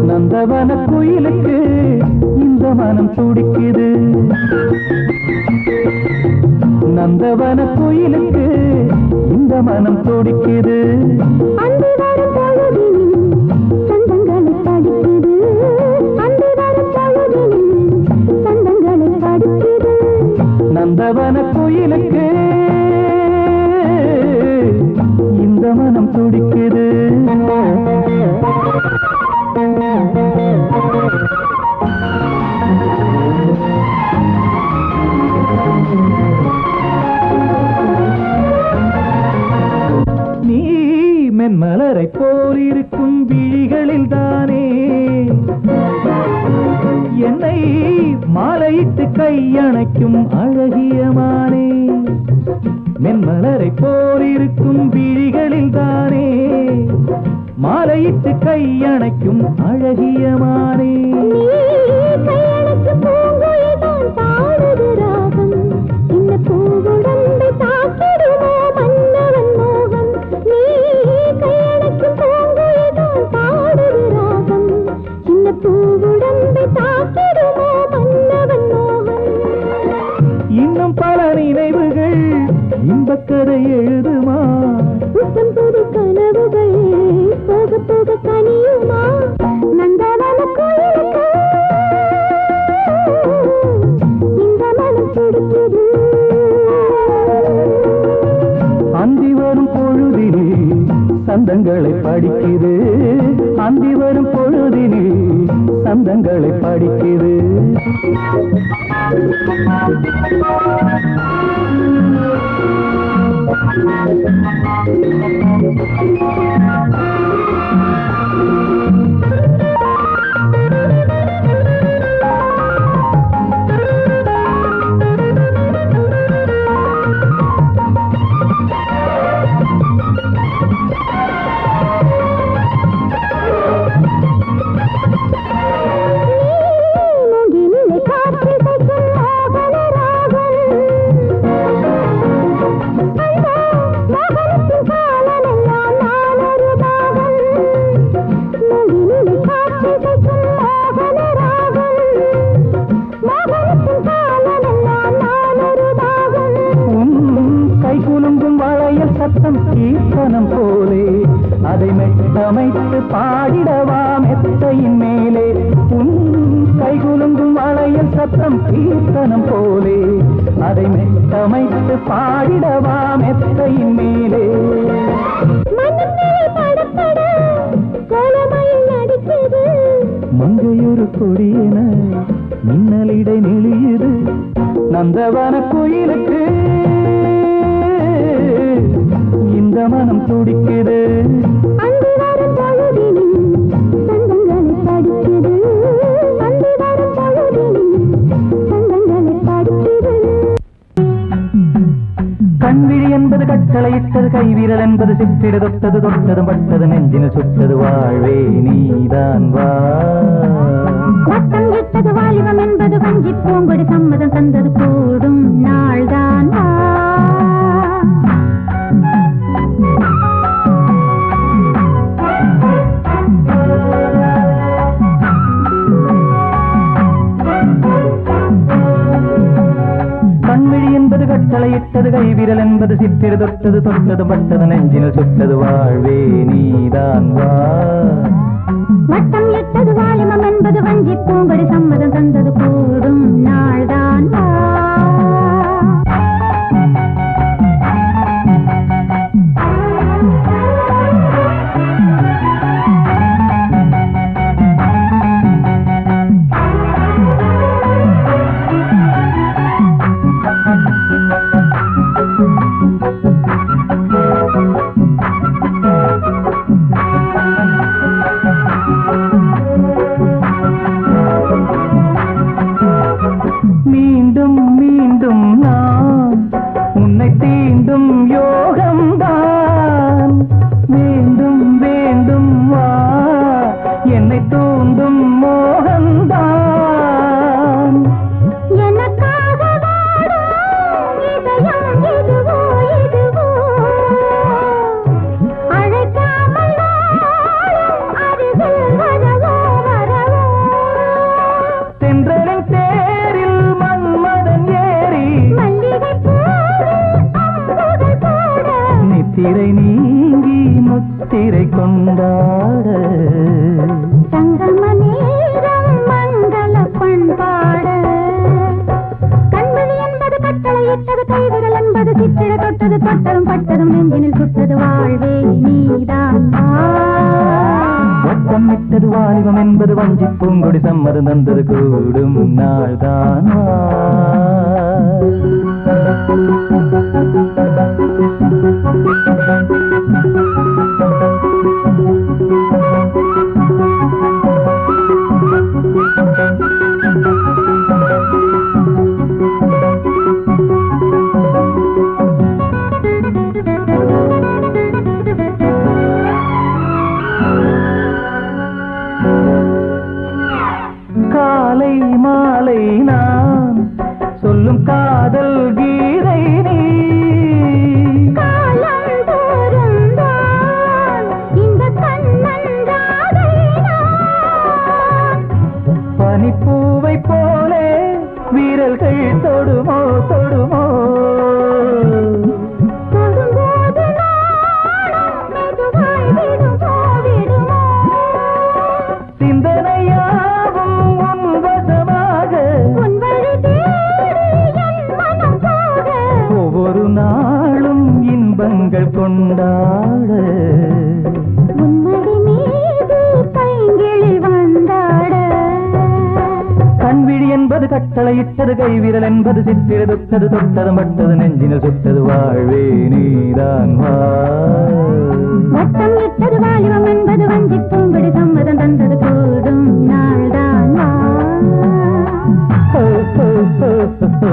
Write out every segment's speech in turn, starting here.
நந்தவன கோயிலுக்கு இந்த மனம் துடிக்குது. நந்தவன கோயிலுக்கு இந்த மனம் துடிக்குது. நந்தவன கோயிலுக்கு இந்த மனம் துடிக்குது. நீ மென்மலரை போலிருக்கும் விழிகளில் தானே என்னை மாலையிட்டு கையணைக்கும் அழகியமானே. மென்மலரை போலிருக்கும் விழிகளில் தானே மாலையிட்டு கையணைக்கும் அழகியமானே. இன்னும் பல நினைவுகள் இன்பக்கதை எழுதுமா? புது கனவுகள் போக போக கனியுமா? நந்தவன கோயிலுக்கு இந்த மனம் துடிக்குது. அந்தி வரும் பொழுதிலே சந்தங்களை படிக்குது. அந்தி வரும் பொழுதிலே சந்தங்களை படிக்குது. சத்தம் கீர்த்தனம் போலே அதை மெட்டமைத்து பாடிடவா மெத்தையின் மேலே. உன் கைகுலுங்கும் வளையல் சத்தம் கீர்த்தனம் போலே அதை மெட்டமைத்து பாடிடவா மெத்தையின் மேலே. மங்கையொரு கொடியென மின்னலிடை நெளியுது. நந்தவன கோயிலுக்கு இந்த மனம் துடிக்குது. கண்விழி என்பது கட்டளையிட்டது, கைவிரல் என்பது சிற்றிட தொட்டது, தொட்டதும் பட்டது நெஞ்சினில் சுட்டது. வாழ்வே நீதான் வா. வாலிபம் என்பது வஞ்சி பூங்கொடி சம்மதம் தந்தது கூடும் நாள்தான் வா. கண்விழி என்பது கட்டளையிட்டது, கைவிரல் என்பது சிற்றிட தொட்டது, தொட்டது பட்டது நெஞ்சினில் சுட்டது. வாழ்வே நீதான் வா. வட்டம் எட்டது வாலிபம் என்பது வஞ்சி பூங்கொடி சம்மதம் தந்தது கூடும் நாள்தான் வா. திரை நீங்கி முத்திரை கொண்டாட சங்கம நேரம் மங்கள பண்பாட கண்மணி என்பது கட்டளையிட்டது கைவிரல் என்பது சிற்றிட தொட்டது தொட்டதும் பட்டதும் நெஞ்சினில் சுட்டது வாழ்வே நீதான் வட்டம் விட்டது வாலிபம் என்பது வஞ்சி பூங்கொடி சம்மதம் தந்தது கூடும் நாள்தான் காலை மாலை நான் சொல்லும் காதல் கீதை நீ காலம் தோறும் தான் இந்த கண்ணன் ராதை நான் பனிப்பூவை போலே வீரல்கள் தொடுமோ தொடுமோ தொடும்போது நாளும் மெதுவாய் விடுமோ விடுமோ சிந்தனையாகும் உன் வசமாக உன் வழி தேடி என் மனம் போக ஒவ்வொரு நாளும் இன்பங்கள் கொண்டாட உன்மடி மீது பைங்கிளி வந்தாட கண்விழி என்பது கட்டளையிட்டது கைவிரல் என்பது சித்திர தொட்டது தொட்டது மட்டது நெஞ்சினில் சுட்டது வாழ்வே நீதான் வா வட்டம் இட்டது வாலிபம் என்பது வஞ்சி பூங்கொடி சம்மதம் தந்தது கூடும் நாள்தான் வா ஹோ, ஹோ, ஹோ, ஹோ, ஹோ,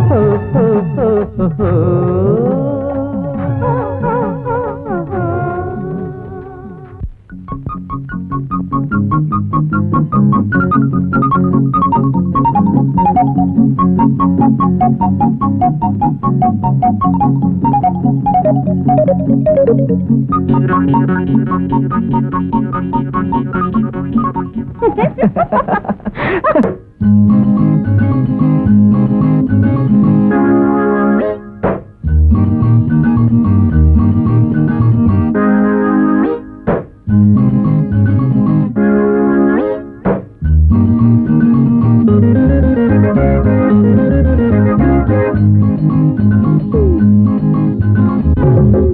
ஹோ, ஹோ, ஹோ, ஹோ.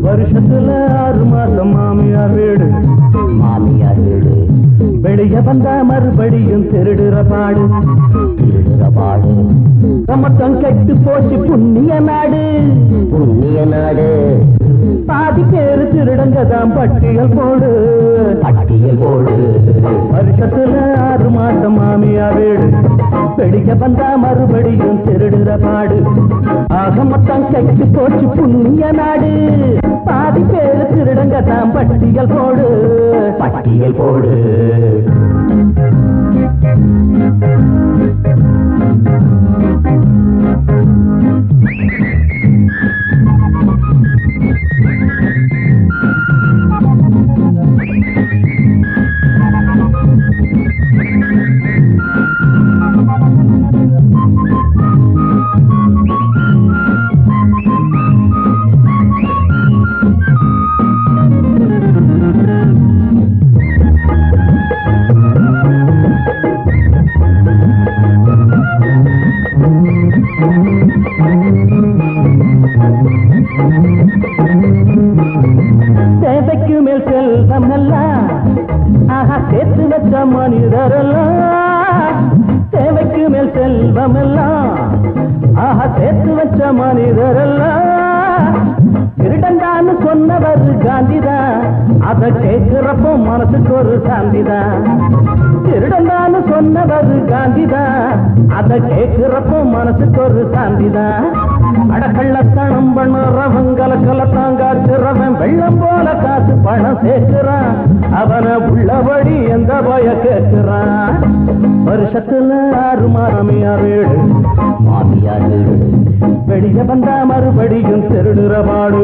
வருஷத்துல 6 மாசம் மாமியார் வீடு வெளிய வந்தா மறுபடியும் திருடுற பாடு சமத்தம் கெட்டு போச்சு புண்ணிய நாடு பாதி பேரு திருடங்க தான் பட்டியல் போடு வருஷத்துல 6 மாசம் மாமியார் வீடு வெளிய வந்தா மறுபடியும் திருடுற பாடு ஆக மொத்தம் கெட்டு போச்சு புண்ணிய நாடு பாதி பேரு திருடங்க தான் பட்டியல் போடு தேவைக்கு மேல் செல்வம் எல்லாம் ஆஹா சேர்த்து வச்ச மனிதரெல்லாம் தேவைக்கு மேல் செல்வம் எல்லாம் ஆஹா சேர்த்து வச்ச மனிதரெல்லாம் திருடந்தான்னு சொன்னவர் காந்திதான் அதை கேட்கிறப்போ மனசுக்கு ஒரு சாந்திதான் திருடந்தான்னு சொன்னவர் காந்திதான் அதை கேட்கிறப்போ மனசுக்கு ஒரு சாந்திதான் அடக்கள்ளத்தனம் பண்ணுறவன் கலக்கலத்தான் காத்துறவன் வெள்ளம் போல காசு பணம் சேர்க்கிறான் அவனை உள்ளபடி எந்த போய கேட்கிறான் வருஷத்துல 6 மாமியார் வீடு வெளிய வந்தா மறுபடியும் திருடுற பாடு